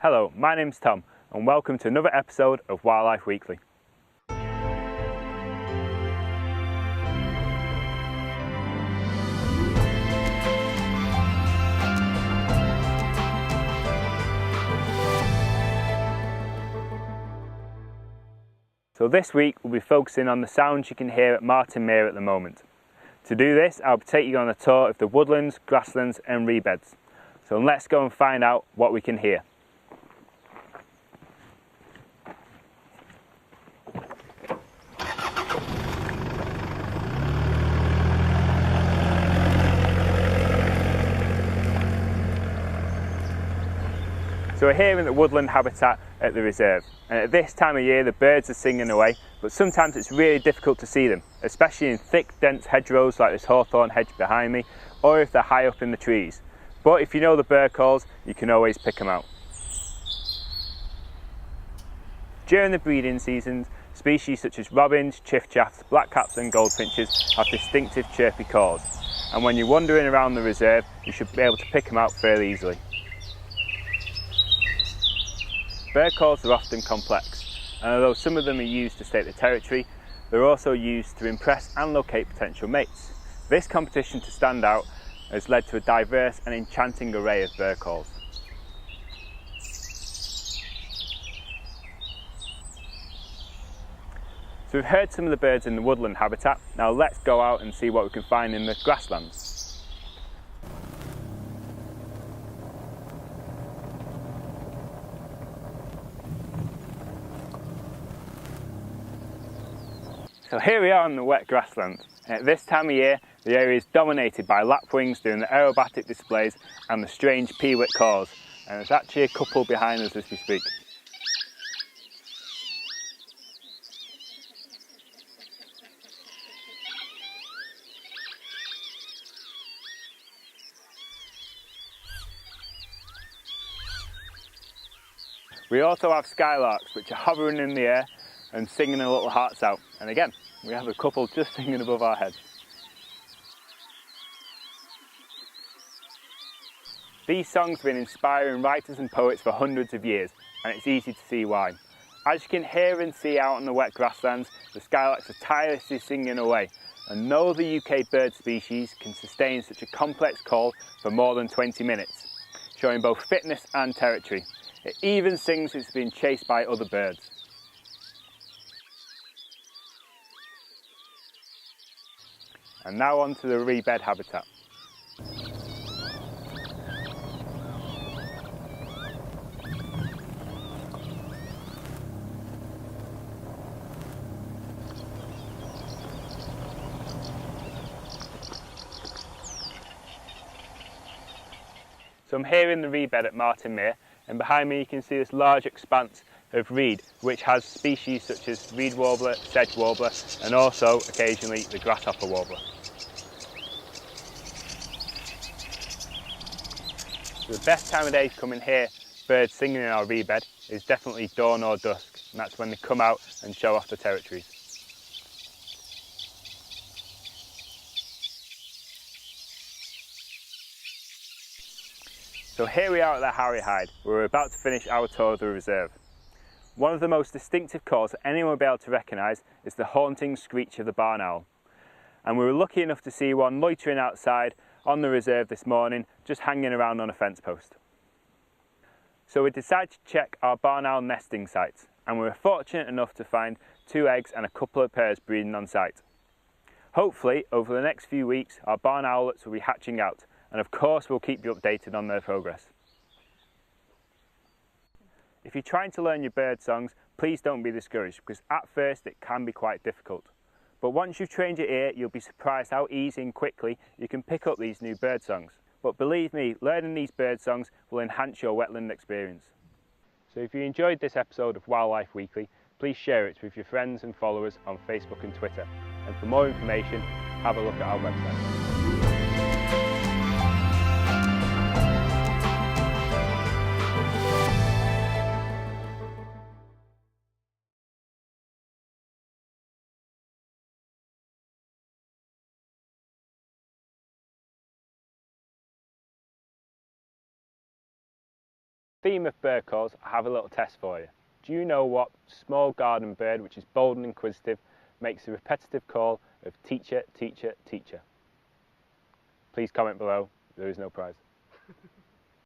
Hello, my name's Tom and welcome to another episode of Wildlife Weekly. So this week we'll be focusing on the sounds you can hear at Martin Mere at the moment. To do this, I'll take you on a tour of the woodlands, grasslands and reed beds. So let's go and find out what we can hear. So we're here in the woodland habitat at the reserve, and at this time of year the birds are singing away, but sometimes it's really difficult to see them, especially in thick dense hedgerows like this hawthorn hedge behind me, or if they're high up in the trees. But if you know the bird calls, you can always pick them out. During the breeding seasons, species such as robins, chiffchaffs, blackcaps and goldfinches have distinctive chirpy calls, and when you're wandering around the reserve you should be able to pick them out fairly easily. Bird calls are often complex, and although some of them are used to state the territory, they're also used to impress and locate potential mates. This competition to stand out has led to a diverse and enchanting array of bird calls. So we've heard some of the birds in the woodland habitat, now let's go out and see what we can find in the grasslands. So here we are in the wet grassland. At this time of year, the area is dominated by lapwings doing the aerobatic displays and the strange peewit calls. And there's actually a couple behind us as we speak. We also have skylarks which are hovering in the air and singing their little hearts out. And again, we have a couple just singing above our heads. These songs have been inspiring writers and poets for hundreds of years, and it's easy to see why. As you can hear and see out in the wet grasslands, the skylarks are tirelessly singing away, and no other UK bird species can sustain such a complex call for more than 20 minutes, showing both fitness and territory. It even sings when it's being chased by other birds. And now on to the reed bed habitat. So I'm here in the reed bed at Martin Mere, and behind me you can see this large expanse of reed which has species such as reed warbler, sedge warbler and also occasionally the grasshopper warbler. So the best time of day to come and hear birds singing in our reed bed is definitely dawn or dusk, and that's when they come out and show off the territories. So here we are at the Harrier-Hyde, where we're about to finish our tour of the reserve. One of the most distinctive calls that anyone will be able to recognise is the haunting screech of the barn owl. And we were lucky enough to see one loitering outside on the reserve this morning, just hanging around on a fence post. So we decided to check our barn owl nesting sites, and we were fortunate enough to find 2 eggs and a couple of pairs breeding on site. Hopefully, over the next few weeks, our barn owlets will be hatching out, and of course we'll keep you updated on their progress. If you're trying to learn your bird songs, please don't be discouraged, because at first it can be quite difficult. But once you've trained your ear, you'll be surprised how easy and quickly you can pick up these new bird songs. But believe me, learning these bird songs will enhance your wetland experience. So if you enjoyed this episode of Wildlife Weekly, please share it with your friends and followers on Facebook and Twitter. And for more information, have a look at our website. theme of bird calls, I have a little test for you. Do you know what small garden bird, which is bold and inquisitive, makes the repetitive call of teacher, teacher, teacher? Please comment below. There is no prize.